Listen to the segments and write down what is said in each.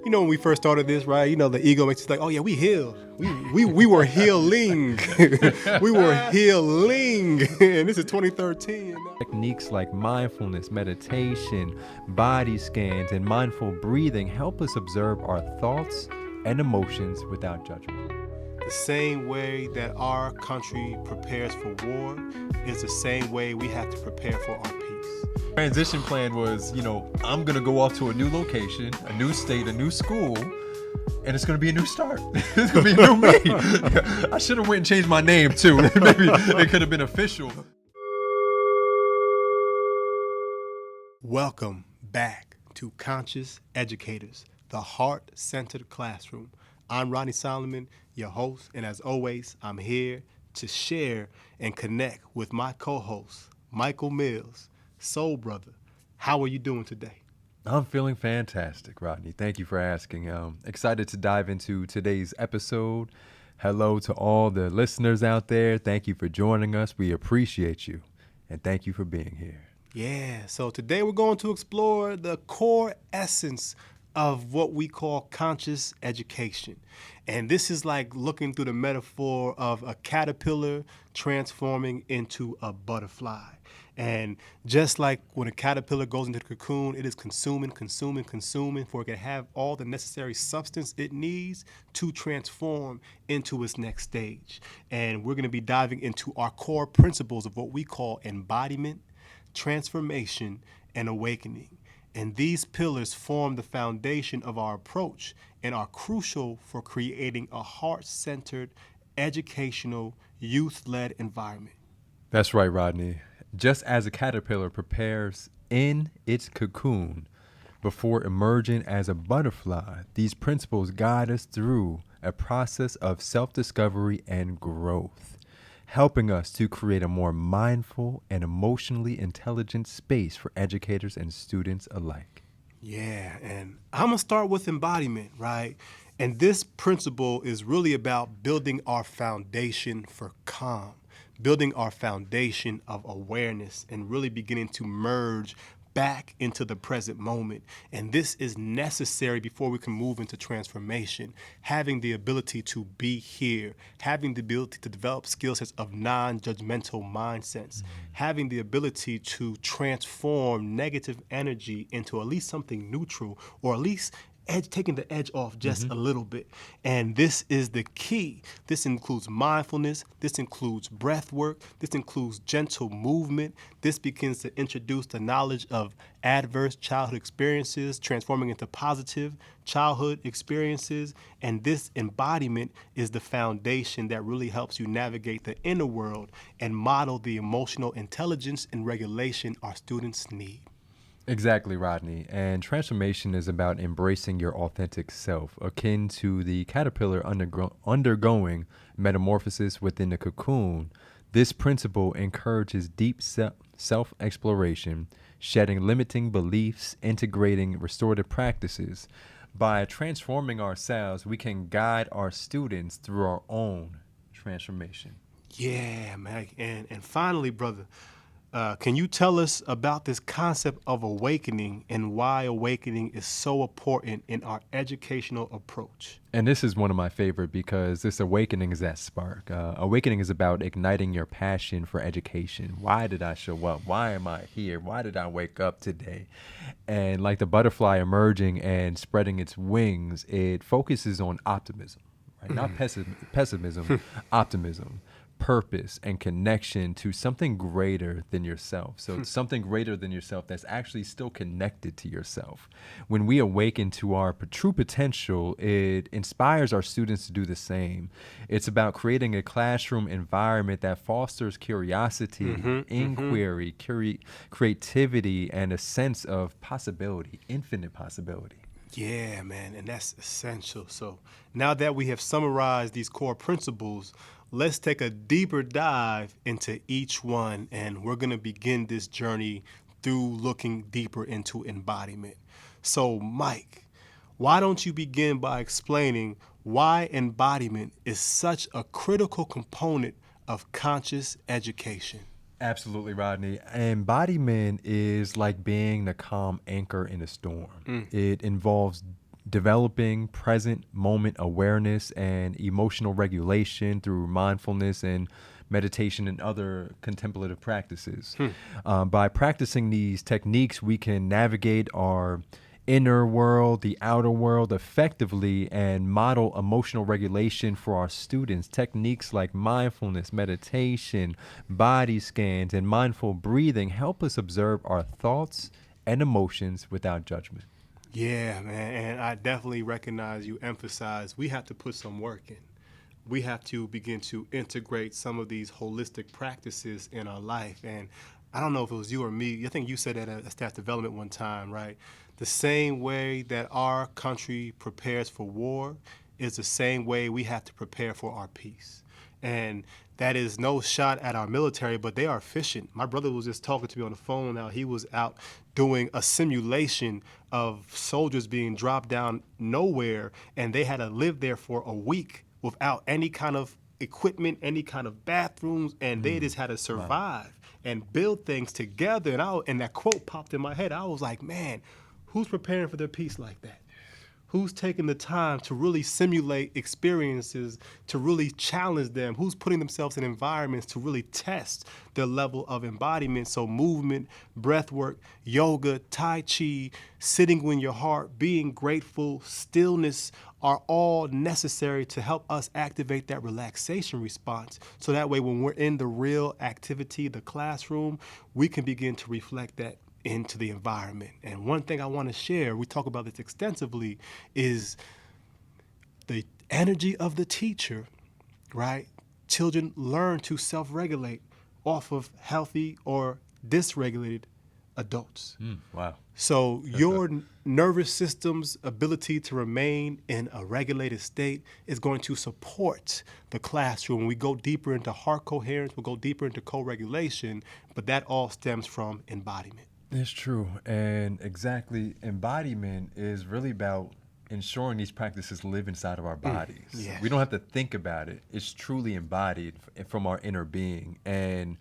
When we first started this, right? The ego makes us like, oh yeah, we healed. We were healing. We were healing. And this is 2013. Techniques like mindfulness, meditation, body scans, and mindful breathing help us observe our thoughts and emotions without judgment. The same way that our country prepares for war is the same way we have to prepare for our peace. Transition plan was, I'm going to go off to a new location, a new state, a new school, and it's going to be a new start. It's going to be a new me. I should have went and changed my name too. Maybe it could have been official. Welcome back to Conscious Educators, the heart-centered classroom. I'm Ronnie Solomon, your host, and as always, I'm here to share and connect with my co-host, Michael Mills. Soul Brother, how are you doing today? I'm feeling fantastic, Rodney. Thank you for asking. Excited to dive into today's episode. Hello to all the listeners out there. Thank you for joining us. We appreciate you, and thank you for being here. Yeah, so today we're going to explore the core essence of what we call conscious education. And this is like looking through the metaphor of a caterpillar transforming into a butterfly. And just like when a caterpillar goes into the cocoon, it is consuming for it to have all the necessary substance it needs to transform into its next stage. And we're going to be diving into our core principles of what we call embodiment, transformation, and awakening. And these pillars form the foundation of our approach and are crucial for creating a heart-centered, educational, youth-led environment. That's right, Rodney. Just as a caterpillar prepares in its cocoon before emerging as a butterfly, these principles guide us through a process of self-discovery and growth, helping us to create a more mindful and emotionally intelligent space for educators and students alike. Yeah, and I'm going to start with embodiment, right? And this principle is really about building our foundation for calm, building our foundation of awareness, and really beginning to merge back into the present moment. And this is necessary before we can move into transformation. Having the ability to be here, having the ability to develop skill sets of non-judgmental mindsets, having the ability to transform negative energy into at least something neutral, or at least taking the edge off just a little bit. And this is the key. This includes mindfulness. This includes breath work. This includes gentle movement. This begins to introduce the knowledge of adverse childhood experiences, transforming into positive childhood experiences. And this embodiment is the foundation that really helps you navigate the inner world and model the emotional intelligence and regulation our students need. Exactly, Rodney. And transformation is about embracing your authentic self, akin to the caterpillar undergoing metamorphosis within the cocoon. This principle encourages deep self-exploration, shedding limiting beliefs, integrating restorative practices. By transforming ourselves, we can guide our students through our own transformation. Yeah, man. And finally, brother, can you tell us about this concept of awakening and why awakening is so important in our educational approach? And this is one of my favorite because this awakening is that spark. Awakening is about igniting your passion for education. Why did I show up? Why am I here? Why did I wake up today? And like the butterfly emerging and spreading its wings, it focuses on optimism, right? Not pessimism, optimism. Purpose and connection to something greater than yourself. So it's something greater than yourself that's actually still connected to yourself. When we awaken to our true potential, it inspires our students to do the same. It's about creating a classroom environment that fosters curiosity, inquiry, creativity, and a sense of possibility, infinite possibility. Yeah, man, and that's essential. So now that we have summarized these core principles, let's take a deeper dive into each one, and we're going to begin this journey through looking deeper into embodiment. So, Mike, why don't you begin by explaining why embodiment is such a critical component of conscious education? Absolutely, Rodney. Embodiment is like being the calm anchor in a storm. It involves developing present moment awareness and emotional regulation through mindfulness and meditation and other contemplative practices. By practicing these techniques, we can navigate our inner world, the outer world effectively, and model emotional regulation for our students. Techniques like mindfulness, meditation, body scans, and mindful breathing help us observe our thoughts and emotions without judgment. Yeah, man, and I definitely recognize you emphasize we have to put some work in. We have to begin to integrate some of these holistic practices in our life. And I don't know if it was you or me, I think you said that at staff development one time, right? The same way that our country prepares for war is the same way we have to prepare for our peace. And that is no shot at our military, but they are efficient. My brother was just talking to me on the phone now. He was out doing a simulation of soldiers being dropped down nowhere, and they had to live there for a week without any kind of equipment, any kind of bathrooms, and they just had to survive and build things together. And that quote popped in my head. I was like, man, who's preparing for their peace like that? Who's taking the time to really simulate experiences, to really challenge them? Who's putting themselves in environments to really test their level of embodiment? So movement, breath work, yoga, tai chi, sitting in your heart, being grateful, stillness are all necessary to help us activate that relaxation response. So that way when we're in the real activity, the classroom, we can begin to reflect that into the environment. And one thing I want to share, we talk about this extensively, is the energy of the teacher, right? Children learn to self-regulate off of healthy or dysregulated adults. Wow. So your nervous system's ability to remain in a regulated state is going to support the classroom. When we go deeper into heart coherence, we'll go deeper into co-regulation, but that all stems from embodiment. It's true. And exactly, embodiment is really about ensuring these practices live inside of our bodies. Yeah. We don't have to think about it. It's truly embodied from our inner being. And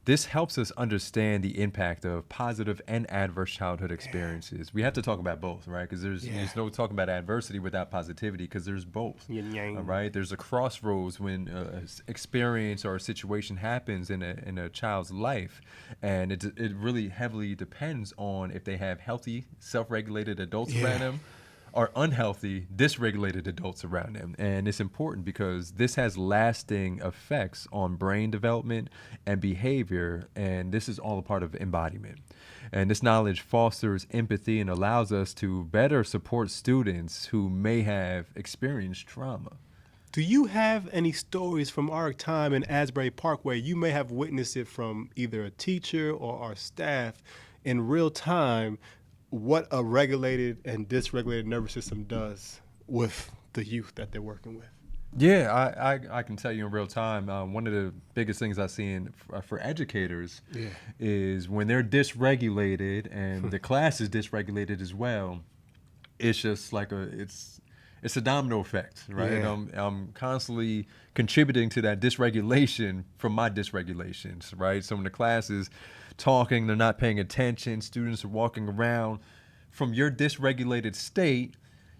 this helps us understand the impact of positive and adverse childhood experiences. We have to talk about both, right? Because there's no talking about adversity without positivity, because there's both. Yin yang. All right. There's a crossroads when an experience or a situation happens in a child's life, and it really heavily depends on if they have healthy, self-regulated adults around them, or unhealthy, dysregulated adults around them. And it's important because this has lasting effects on brain development and behavior, and this is all a part of embodiment. And this knowledge fosters empathy and allows us to better support students who may have experienced trauma. Do you have any stories from our time in Asbury Park where you may have witnessed it from either a teacher or our staff in real time, what a regulated and dysregulated nervous system does with the youth that they're working with? Yeah, I can tell you in real time, one of the biggest things I've seen for educators is when they're dysregulated and the class is dysregulated as well, it's just like it's a domino effect, right? Yeah. I'm constantly contributing to that dysregulation from my dysregulations, right? So when the class is talking, they're not paying attention, students are walking around. From your dysregulated state,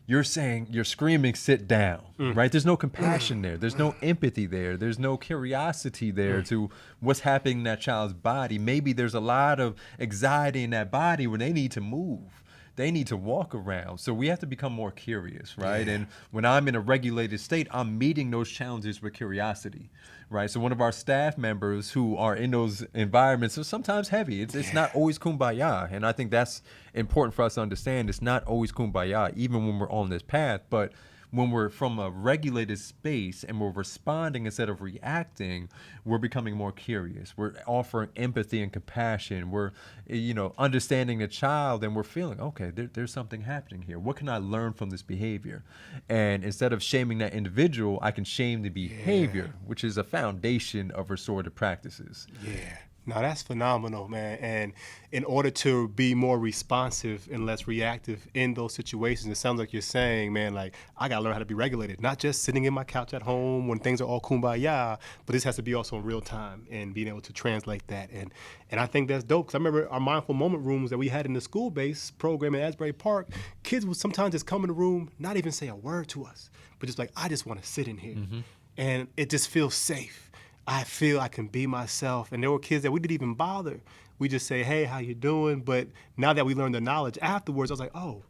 you're screaming, sit down, right? There's no compassion there. There's no empathy there. There's no curiosity there to what's happening in that child's body. Maybe there's a lot of anxiety in that body where they need to move. They need to walk around. So we have to become more curious, right? And when I'm in a regulated state, I'm meeting those challenges with curiosity, right? So one of our staff members who are in those environments are sometimes heavy. It's not always kumbaya. And I think that's important for us to understand. It's not always kumbaya, even when we're on this path. But when we're from a regulated space and we're responding instead of reacting, we're becoming more curious. We're offering empathy and compassion. We're, understanding the child, and we're feeling, okay, there's something happening here. What can I learn from this behavior? And instead of shaming that individual, I can shame the behavior, which is a foundation of restorative practices. Yeah. No, that's phenomenal, man. And in order to be more responsive and less reactive in those situations, it sounds like you're saying, man, like I gotta learn how to be regulated, not just sitting in my couch at home when things are all kumbaya, but this has to be also in real time and being able to translate that. And I think that's dope because I remember our mindful moment rooms that we had in the school-based program in Asbury Park. Kids would sometimes just come in the room, not even say a word to us, but just like I just want to sit in here, and it just feels safe. I feel I can be myself. And there were kids that we didn't even bother. We just say, hey, how you doing? But now that we learned the knowledge afterwards, I was like, oh,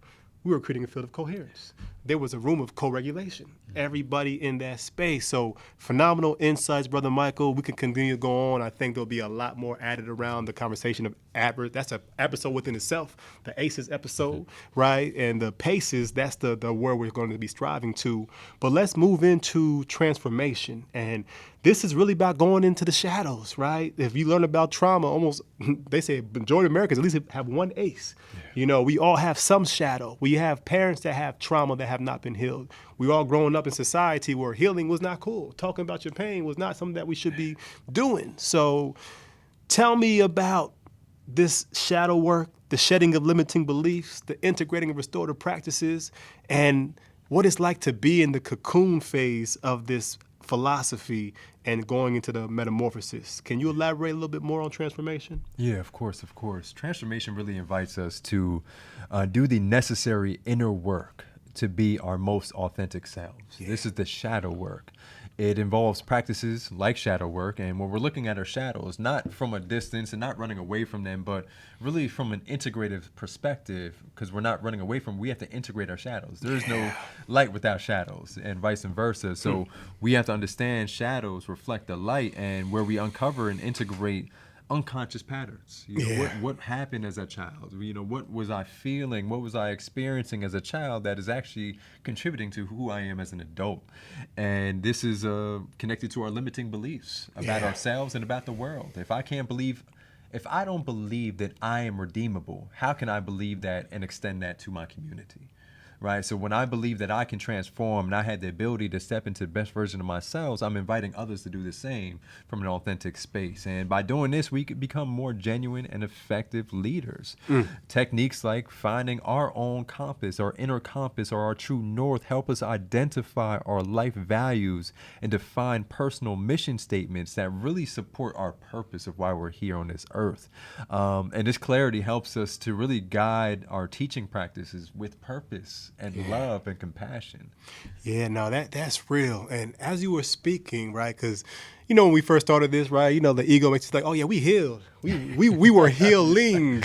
we were creating a field of coherence. There was a room of co-regulation. Everybody in that space. So phenomenal insights, Brother Michael. We can continue to go on. I think there'll be a lot more added around the conversation of that's an episode within itself, the ACEs episode, right? And the PACEs, that's the word we're going to be striving to. But let's move into transformation. And this is really about going into the shadows, right? If you learn about trauma, almost, they say majority of Americans at least have one ACE. Yeah. You know, we all have some shadow. We have parents that have trauma that have not been healed. We all growing up in society where healing was not cool. Talking about your pain was not something that we should be doing. So tell me about this shadow work, the shedding of limiting beliefs, the integrating of restorative practices, and what it's like to be in the cocoon phase of this philosophy and going into the metamorphosis. Can you elaborate a little bit more on transformation? Yeah, of course, of course. Transformation really invites us to do the necessary inner work to be our most authentic selves. Yeah. This is the shadow work. It involves practices like shadow work, and when we're looking at our shadows, not from a distance and not running away from them, but really from an integrative perspective, because we're not running away from them, we have to integrate our shadows. There is no light without shadows, and vice versa. So we have to understand shadows reflect the light, and where we uncover and integrate unconscious patterns. You know, what happened as a child? You know, what was I feeling? What was I experiencing as a child that is actually contributing to who I am as an adult? And this is connected to our limiting beliefs about ourselves and about the world. If I don't believe that I am redeemable, how can I believe that and extend that to my community? Right. So when I believe that I can transform and I had the ability to step into the best version of myself, I'm inviting others to do the same from an authentic space. And by doing this, we could become more genuine and effective leaders. Techniques like finding our own compass, our inner compass, or our true north help us identify our life values and define personal mission statements that really support our purpose of why we're here on this earth. And this clarity helps us to really guide our teaching practices with purpose and love and compassion. Yeah, no, that's real. And as you were speaking, right, because, you know, when we first started this, right, you know, the ego makes us like, oh, yeah, we healed. We were healing.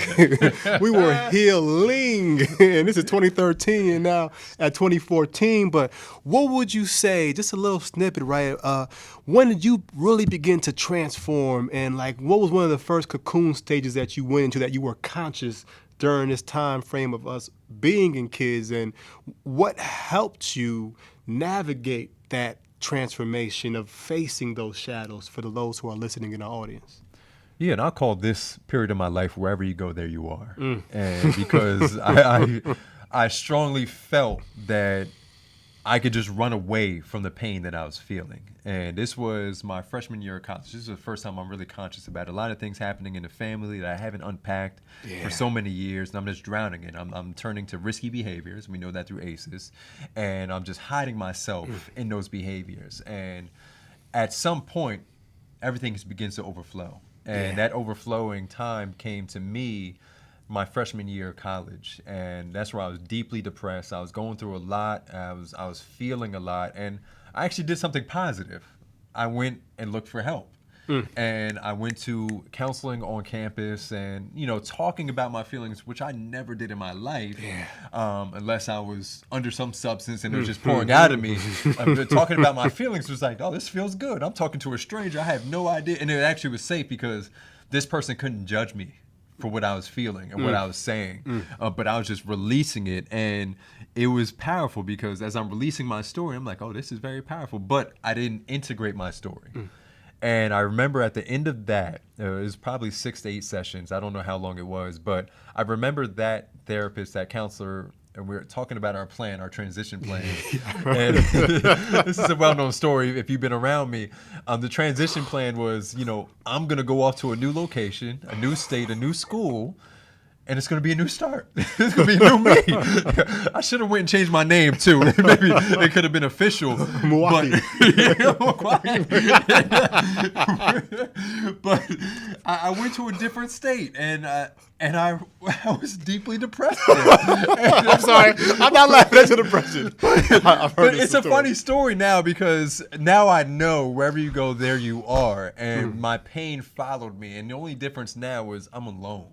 We were healing. And this is 2013 and now at 2014. But what would you say, just a little snippet, right, when did you really begin to transform? And, like, what was one of the first cocoon stages that you went into that you were conscious during this time frame of us being in kids, and what helped you navigate that transformation of facing those shadows for those who are listening in our audience? Yeah, and I call this period of my life, wherever you go, there you are. And because I strongly felt that I could just run away from the pain that I was feeling. And this was my freshman year of college. This is the first time I'm really conscious about a lot of things happening in the family that I haven't unpacked for so many years. And I'm just drowning in. I'm turning to risky behaviors. We know that through ACEs. And I'm just hiding myself in those behaviors. And at some point, everything begins to overflow. And that overflowing time came to me my freshman year of college, and that's where I was deeply depressed. I was going through a lot. I was feeling a lot, and I actually did something positive. I went and looked for help, and I went to counseling on campus, and talking about my feelings, which I never did in my life, unless I was under some substance and it was just pouring out of me. Talking about my feelings was like, oh, this feels good. I'm talking to a stranger. I have no idea, and it actually was safe because this person couldn't judge me for what I was feeling and what I was saying, but I was just releasing it, and it was powerful because as I'm releasing my story, I'm like, oh, this is very powerful, but I didn't integrate my story. And I remember at the end of that, it was probably 6 to 8 sessions. I don't know how long it was, but I remember that therapist, that counselor, and we're talking about our plan, our transition plan. And this is a well-known story if you've been around me. The transition plan was, I'm going to go off to a new location, a new state, a new school, and it's going to be a new start. It's going to be a new me. I should have went and changed my name, too. Maybe it could have been official. Milwaukee. But I went to a different state, and I was deeply depressed there. I'm sorry. I'm not laughing at your depression. But it's a funny story now, because now I know wherever you go, there you are. And my pain followed me. And the only difference now is I'm alone.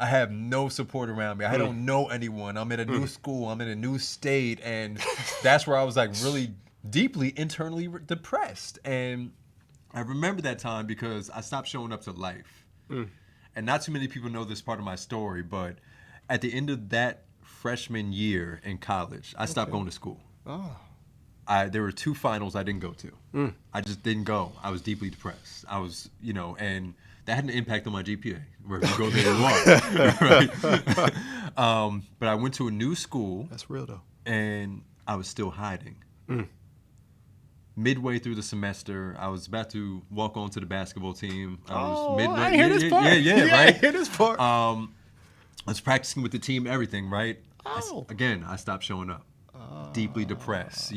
I have no support around me. I don't know anyone. I'm in a new school. I'm in a new state. And that's where I was like really deeply internally depressed. And I remember that time because I stopped showing up to life. And not too many people know this part of my story, but at the end of that freshman year in college, I stopped going to school. There were 2 finals I didn't go to. I just didn't go. I was deeply depressed. I was, and that had an impact on my GPA. Where if you go there, you are. Right? But I went to a new school. That's real, though. And I was still hiding. Midway through the semester, I was about to walk on to the basketball team. I hear this part. Yeah, right? I hear this part. I was practicing with the team, everything, right? Oh. I stopped showing up. Deeply depressed.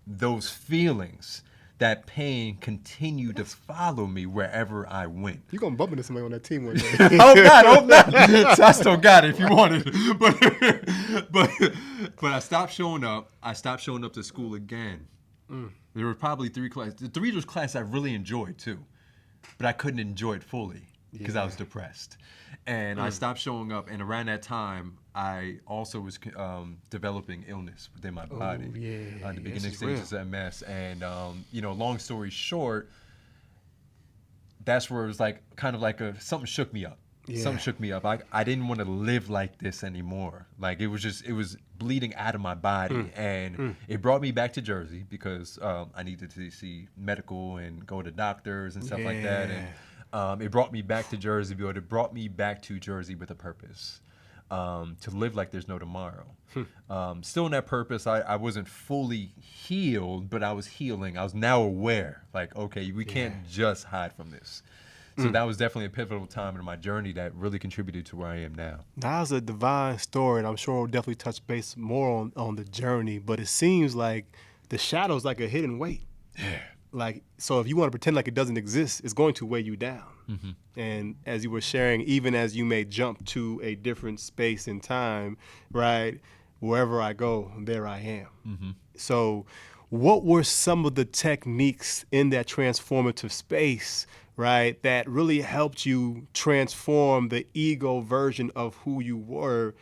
Those feelings, that pain continued to follow me wherever I went. You're going to bump into somebody on that team one day. Hope not. So I still got it if you wanted. But I stopped showing up. I stopped showing up to school again. There were probably 3 classes. The 3 of those classes I really enjoyed too, but I couldn't enjoy it fully because I was depressed. And I stopped showing up. And around that time, I also was developing illness within my body. The beginning stages of MS. And, long story short, that's where it was like kind of like something shook me up. Something shook me up. I didn't want to live like this anymore. Like it was bleeding out of my body. And it brought me back to Jersey because I needed to see medical and go to doctors and stuff like that. And it brought me back to Jersey, but it brought me back to Jersey with a purpose. To live like there's no tomorrow. Still in that purpose, I wasn't fully healed, but I was healing. I was now aware, like, okay, we can't just hide from this. So that was definitely a pivotal time in my journey that really contributed to where I am now. That was a divine story, and I'm sure we'll definitely touch base more on the journey, but it seems like the shadow's like a hidden weight. Like, so if you want to pretend like it doesn't exist, it's going to weigh you down. And as you were sharing, even as you may jump to a different space and time, right, wherever I go, there I am. So what were some of the techniques in that transformative space, right, that really helped you transform the ego version of who you were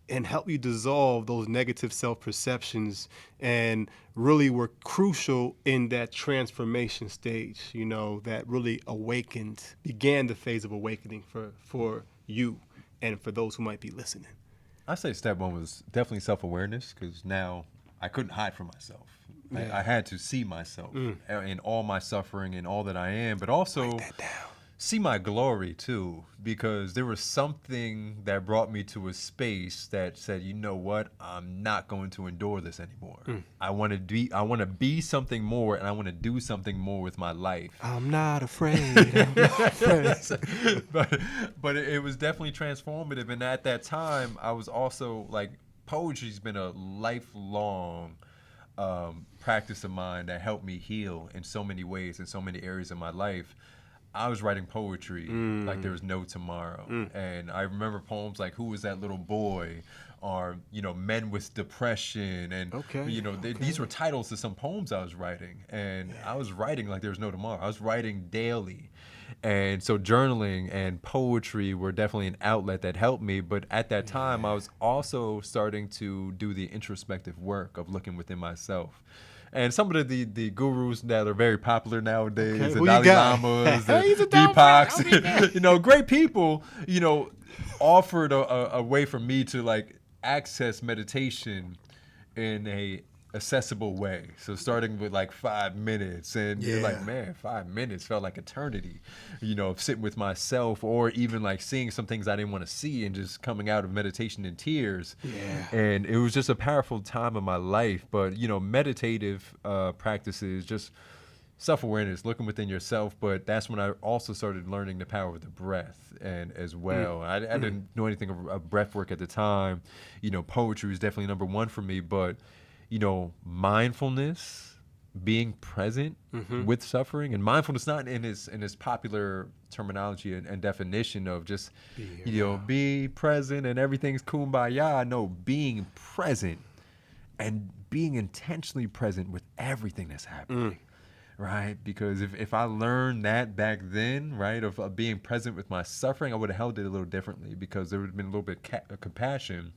and help you dissolve those negative self-perceptions and really were crucial in that transformation stage, that really began the phase of awakening for you and for those who might be listening? I say step 1 was definitely self-awareness, because now I couldn't hide from myself. I had to see myself in all my suffering and all that I am, but also Write that down. See my glory too, because there was something that brought me to a space that said, you know what, I'm not going to endure this anymore. I want to be something more, and I want to do something more with my life. I'm not afraid. I'm not afraid. But it was definitely transformative, and at that time, I was also like, poetry's been a lifelong practice of mine that helped me heal in so many ways, in so many areas of my life. I was writing poetry like there was no tomorrow. And I remember poems like, "Who was that little boy?" Or, "Men with Depression." And, these were titles to some poems I was writing. And I was writing like there was no tomorrow. I was writing daily. And so journaling and poetry were definitely an outlet that helped me. But at that time, I was also starting to do the introspective work of looking within myself. And some of the gurus that are very popular nowadays, the Dalai Lamas, the Deepaks, great people, offered a way for me to like access meditation in a accessible way. So starting with like 5 minutes, and you're like, Yeah. man, 5 minutes felt like eternity, of sitting with myself, or even like seeing some things I didn't want to see and just coming out of meditation in tears. Yeah. And it was just a powerful time of my life. But, meditative practices, just self-awareness, looking within yourself. But that's when I also started learning the power of the breath, and as well, I didn't know anything of breath work at the time. Poetry was definitely number one for me, but mindfulness, being present with suffering, and mindfulness not in his popular terminology and definition of just Be here now. be present and everything's kumbaya. No, being present and being intentionally present with everything that's happening. Right? Because if I learned that back then, right, of being present with my suffering, I would have held it a little differently, because there would have been a little bit of compassion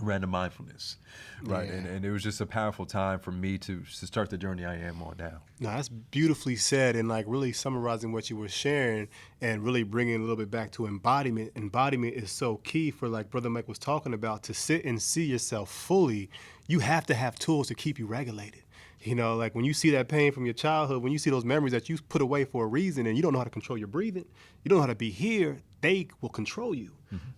around the mindfulness, right? Yeah. And it was just a powerful time for me to start the journey I am on now. No, that's beautifully said, and like really summarizing what you were sharing and really bringing a little bit back to embodiment. Embodiment is so key for, like Brother Mike was talking about, to sit and see yourself fully. You have to have tools to keep you regulated. Like when you see that pain from your childhood, when you see those memories that you put away for a reason, and you don't know how to control your breathing, you don't know how to be here, they will control you.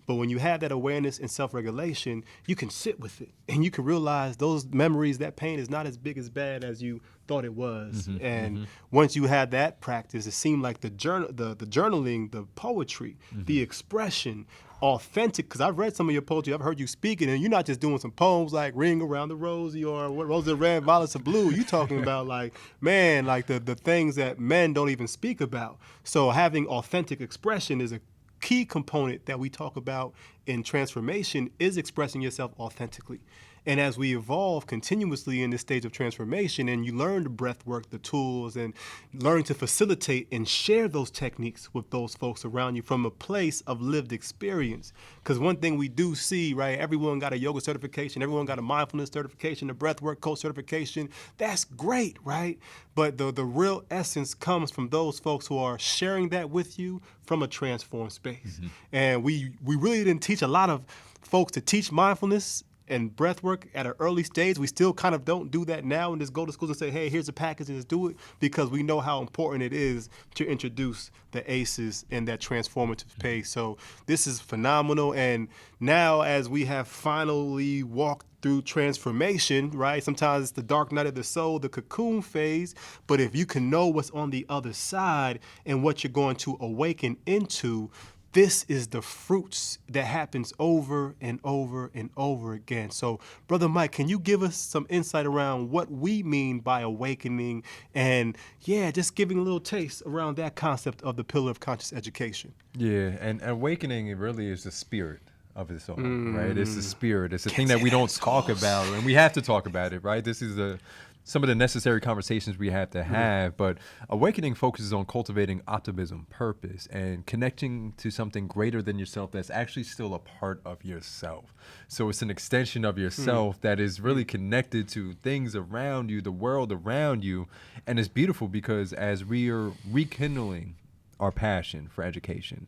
But when you have that awareness and self-regulation, you can sit with it, and you can realize those memories, that pain is not as big as bad as you thought it was. And once you had that practice, it seemed like the journaling, the poetry, the expression, authentic, because I've read some of your poetry, I've heard you speaking, and you're not just doing some poems like Ring Around the Rosie or Roses are Red, Violets are Blue. You're talking about like, man, like the things that men don't even speak about. So having authentic expression is a key component that we talk about in transformation, is expressing yourself authentically. And as we evolve continuously in this stage of transformation, and you learn the breath work, the tools, and learn to facilitate and share those techniques with those folks around you from a place of lived experience. Because one thing we do see, right, everyone got a yoga certification, everyone got a mindfulness certification, a breath work coach certification. That's great, right? But the real essence comes from those folks who are sharing that with you from a transformed space. And we really didn't teach a lot of folks to teach mindfulness and breath work at an early stage. We still kind of don't do that now and just go to schools and say, hey, here's a package and just do it, because we know how important it is to introduce the ACEs in that transformative space. So this is phenomenal. And now, as we have finally walked through transformation, right? Sometimes it's the dark night of the soul, the cocoon phase. But if you can know what's on the other side and what you're going to awaken into, this is the fruits that happens over and over and over again. So, Brother Mike, can you give us some insight around what we mean by awakening, and just giving a little taste around that concept of the pillar of conscious education? Yeah, and awakening, it really is the spirit of it all, right? It's the spirit. It's the thing that we don't talk about, and we have to talk about it, right? This is some of the necessary conversations we have to have. But awakening focuses on cultivating optimism, purpose, and connecting to something greater than yourself that's actually still a part of yourself. So it's an extension of yourself that is really connected to things around you, the world around you. And it's beautiful, because as we are rekindling our passion for education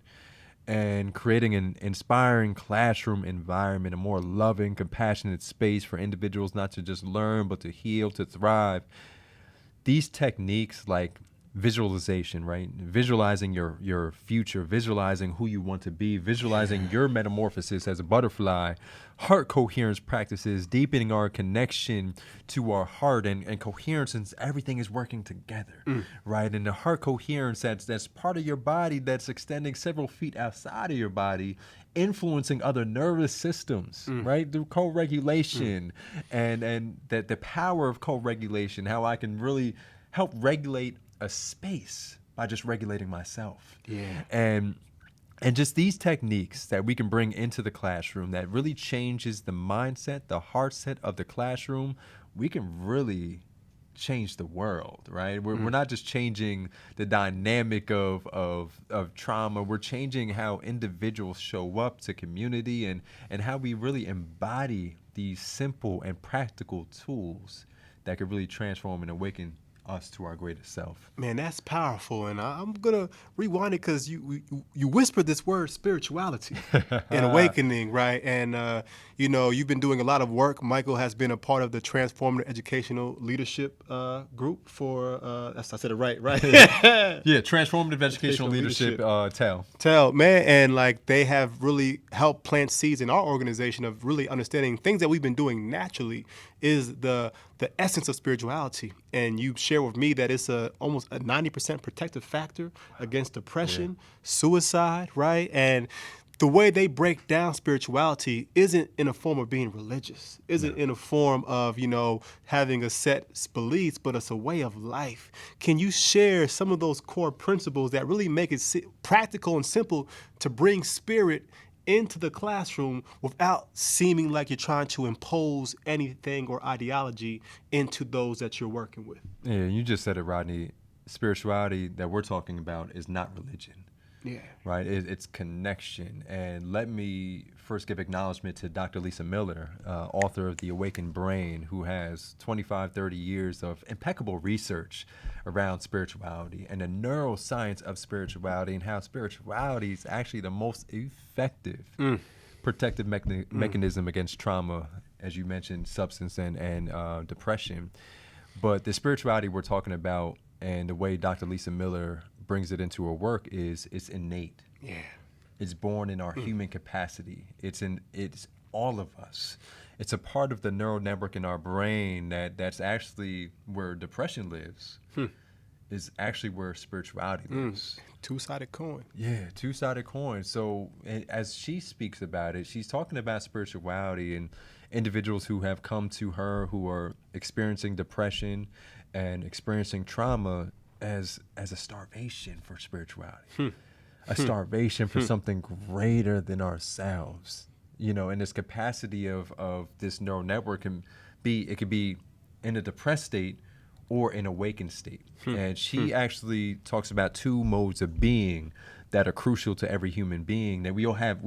and creating an inspiring classroom environment, a more loving, compassionate space for individuals not to just learn, but to heal, to thrive. These techniques like visualization, right? Visualizing your future, visualizing who you want to be, visualizing your metamorphosis as a butterfly, heart coherence practices, deepening our connection to our heart and coherence, since everything is working together, right? And the heart coherence, that's part of your body that's extending several feet outside of your body, influencing other nervous systems, right? Through co-regulation and that the power of co-regulation, how I can really help regulate a space by just regulating myself. And just these techniques that we can bring into the classroom that really changes the mindset, the heart set of the classroom, we can really change the world, right? We're not just changing the dynamic of trauma. We're changing how individuals show up to community, and how we really embody these simple and practical tools that could really transform and awaken us to our greatest self. Man, that's powerful, and I'm gonna rewind it because you whispered this word spirituality and awakening, right? And you've been doing a lot of work. Michael has been a part of the Transformative Educational Leadership group for. I said it right? Yeah, Transformative Educational Leadership. Tell man, and like they have really helped plant seeds in our organization of really understanding things that we've been doing naturally is the essence of spirituality. And you share with me that it's almost a 90% protective factor against depression, suicide, right? And the way they break down spirituality isn't in a form of being religious, isn't in a form of, having a set beliefs, but it's a way of life. Can you share some of those core principles that really make it practical and simple to bring spirit into the classroom without seeming like you're trying to impose anything or ideology into those that you're working with? Yeah, you just said it, Rodney. Spirituality that we're talking about is not religion. Yeah. Right? It's connection. And let me first give acknowledgement to Dr. Lisa Miller, author of The Awakened Brain, who has 25, 30 years of impeccable research around spirituality and the neuroscience of spirituality and how spirituality is actually the most effective protective mechanism against trauma, as you mentioned, substance and depression. But the spirituality we're talking about and the way Dr. Lisa Miller brings it into her work is it's innate. Yeah. It's born in our human capacity. It's all of us. It's a part of the neural network in our brain that's actually where depression lives. Is actually where spirituality lives. Two-sided coin. Yeah, two-sided coin. So as she speaks about it, she's talking about spirituality and individuals who have come to her who are experiencing depression and experiencing trauma as a starvation for spirituality, a starvation for something greater than ourselves. And this capacity of this neural network could be in a depressed state or an awakened state. And she actually talks about two modes of being that are crucial to every human being, that we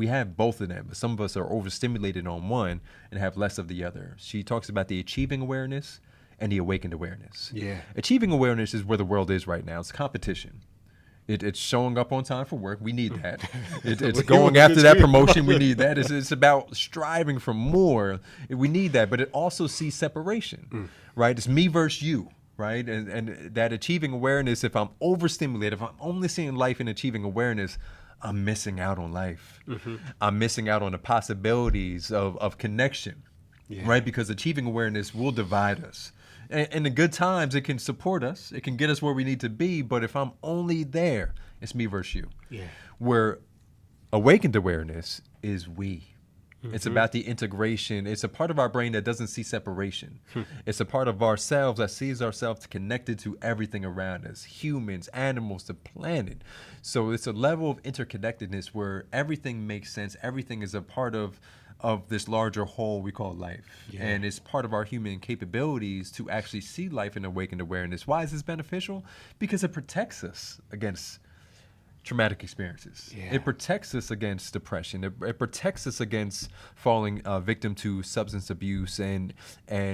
have both of them, but some of us are overstimulated on one and have less of the other. She talks about the achieving awareness and the awakened awareness. Yeah. Achieving awareness is where the world is right now. It's competition. It's showing up on time for work. We need that. It's going after that promotion. We need that. It's about striving for more. We need that. But it also sees separation, right? It's me versus you, right? And that achieving awareness, if I'm overstimulated, if I'm only seeing life in achieving awareness, I'm missing out on life. I'm missing out on the possibilities of connection, right? Because achieving awareness will divide us. In the good times, it can support us. It can get us where we need to be. But if I'm only there, it's me versus you. Yeah. Where awakened awareness is we. It's about the integration. It's a part of our brain that doesn't see separation. It's a part of ourselves that sees ourselves connected to everything around us, humans, animals, the planet. So it's a level of interconnectedness where everything makes sense. Everything is a part of this larger whole we call life. Yeah. And it's part of our human capabilities to actually see life in awakened awareness. Why is this beneficial? Because it protects us against traumatic experiences. Yeah. It protects us against depression. It protects us against falling victim to substance abuse and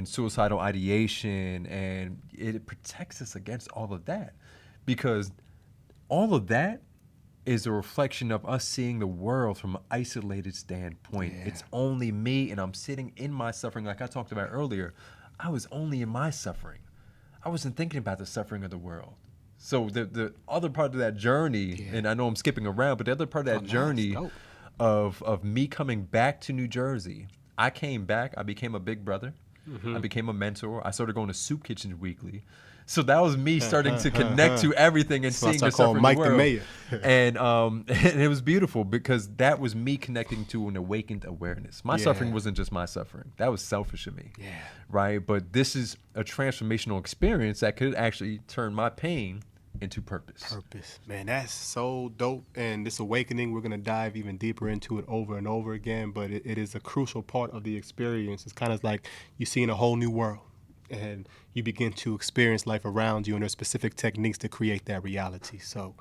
suicidal ideation. And it protects us against all of that, because all of that is a reflection of us seeing the world from an isolated standpoint. Yeah. It's only me, and I'm sitting in my suffering. Like I talked about earlier, I was only in my suffering. I wasn't thinking about the suffering of the world. So the other part of that journey, and I know I'm skipping around, but the other part of that journey of me coming back to New Jersey, I came back, I became a big brother, I became a mentor, I started going to soup kitchens weekly. So that was me starting to connect to everything and seeing the suffering Mike of the the world. Mayor. And it was beautiful because that was me connecting to an awakened awareness. My suffering wasn't just my suffering. That was selfish of me. Yeah. Right? But this is a transformational experience that could actually turn my pain into purpose. Man, that's so dope. And this awakening, we're going to dive even deeper into it over and over again, but it is a crucial part of the experience. It's kind of like you see in a whole new world, and you begin to experience life around you, and there's specific techniques to create that reality. So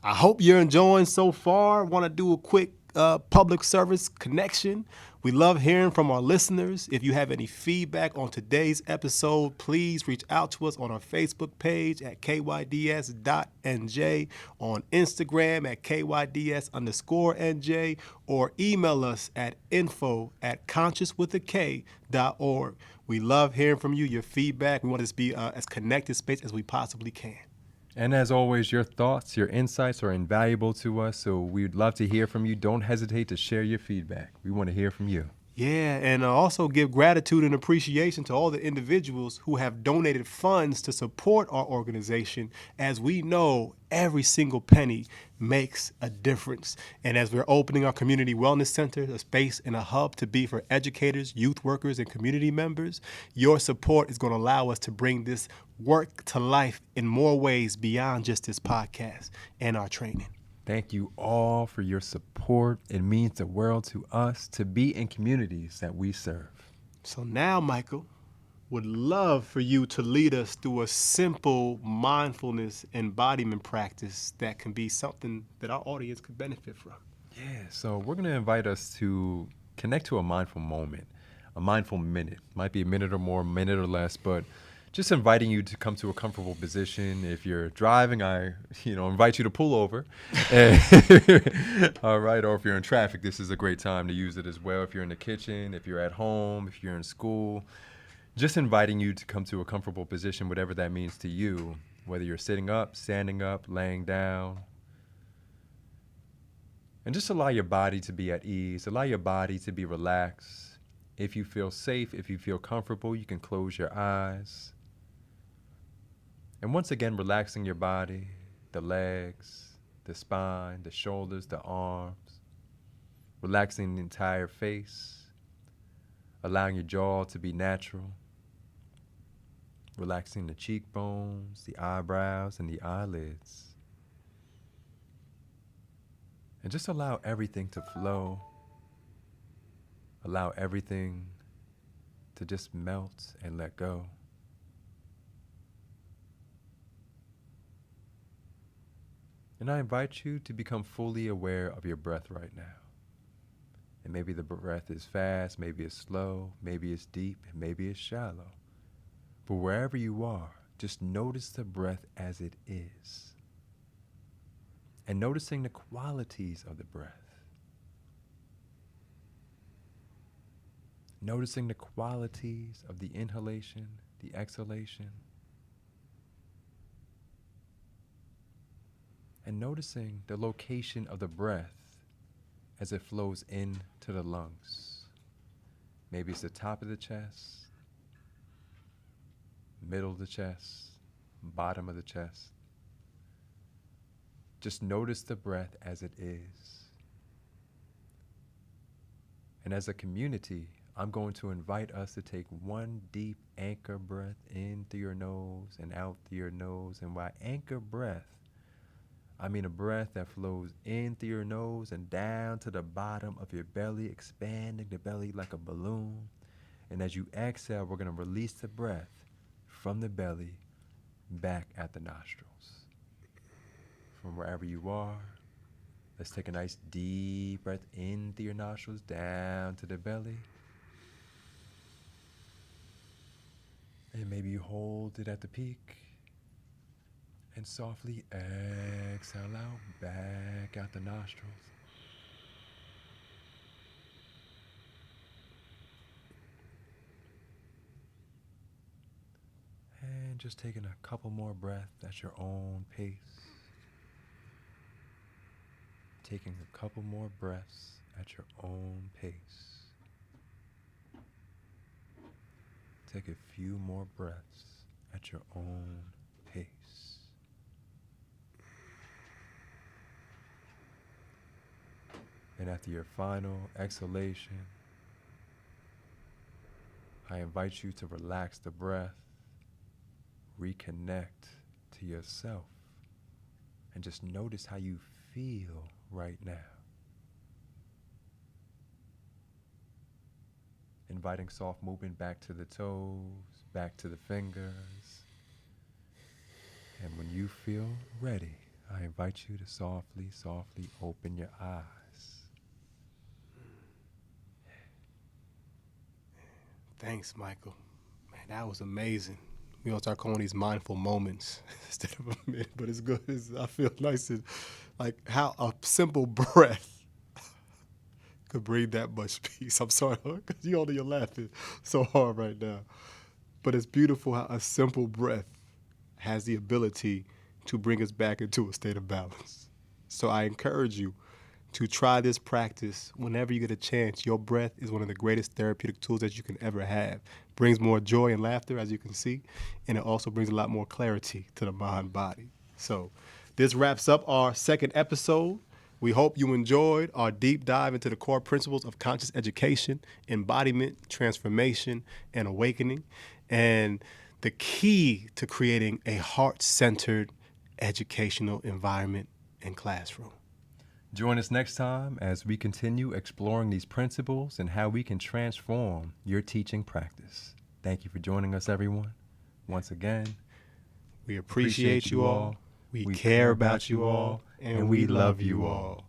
I hope you're enjoying so far. Want to do a quick public service connection. We love hearing from our listeners. If you have any feedback on today's episode, please reach out to us on our Facebook page at kyds.nj, on Instagram at kyds_nj, or email us at info@consciouswithak.org. We love hearing from you, your feedback. We want this to be as connected space as we possibly can. And as always, your thoughts, your insights are invaluable to us, so we'd love to hear from you. Don't hesitate to share your feedback. We want to hear from you. Yeah, and also give gratitude and appreciation to all the individuals who have donated funds to support our organization, as we know every single penny makes a difference. And as we're opening our community wellness center, a space and a hub to be for educators, youth workers, and community members, your support is going to allow us to bring this work to life in more ways beyond just this podcast and our training. Thank you all for your support. It means the world to us to be in communities that we serve. So now, Michael, would love for you to lead us through a simple mindfulness embodiment practice that can be something that our audience could benefit from. Yeah, so we're going to invite us to connect to a mindful moment, a mindful minute. Might be a minute or more, a minute or less, but just inviting you to come to a comfortable position. If you're driving, I invite you to pull over. All right, or if you're in traffic, this is a great time to use it as well. If you're in the kitchen, if you're at home, if you're in school, just inviting you to come to a comfortable position, whatever that means to you, whether you're sitting up, standing up, laying down. And just allow your body to be at ease. Allow your body to be relaxed. If you feel safe, if you feel comfortable, you can close your eyes. And once again, relaxing your body, the legs, the spine, the shoulders, the arms, relaxing the entire face, allowing your jaw to be natural, relaxing the cheekbones, the eyebrows, and the eyelids. And just allow everything to flow. Allow everything to just melt and let go. And I invite you to become fully aware of your breath right now. And maybe the breath is fast, maybe it's slow, maybe it's deep, and maybe it's shallow. But wherever you are, just notice the breath as it is. And noticing the qualities of the breath. Noticing the qualities of the inhalation, the exhalation. And noticing the location of the breath as it flows into the lungs. Maybe it's the top of the chest, middle of the chest, bottom of the chest. Just notice the breath as it is. And as a community, I'm going to invite us to take one deep anchor breath in through your nose and out through your nose. And by anchor breath, I mean a breath that flows in through your nose and down to the bottom of your belly, expanding the belly like a balloon. And as you exhale, we're going to release the breath from the belly back at the nostrils. From wherever you are, let's take a nice deep breath in through your nostrils, down to the belly. And maybe you hold it at the peak. And softly exhale out, back out the nostrils. And just taking a couple more breaths at your own pace. Taking a couple more breaths at your own pace. Take a few more breaths at your own pace. And after your final exhalation, I invite you to relax the breath, reconnect to yourself, and just notice how you feel right now. Inviting soft movement back to the toes, back to the fingers. And when you feel ready, I invite you to softly, softly open your eyes. Thanks, Michael. Man, that was amazing. We gonna start calling these mindful moments instead of a minute, but it's good. I feel nice and like how a simple breath could bring that much peace. I'm sorry, because you're laughing so hard right now. But it's beautiful how a simple breath has the ability to bring us back into a state of balance. So I encourage you to try this practice whenever you get a chance. Your breath is one of the greatest therapeutic tools that you can ever have. Brings more joy and laughter, as you can see, and it also brings a lot more clarity to the mind body. So this wraps up our second episode. We hope you enjoyed our deep dive into the core principles of conscious education, embodiment, transformation, and awakening, and the key to creating a heart-centered educational environment and classroom. Join us next time as we continue exploring these principles and how we can transform your teaching practice. Thank you for joining us, everyone. Once again, we appreciate you all. We care about you all, and we love you all.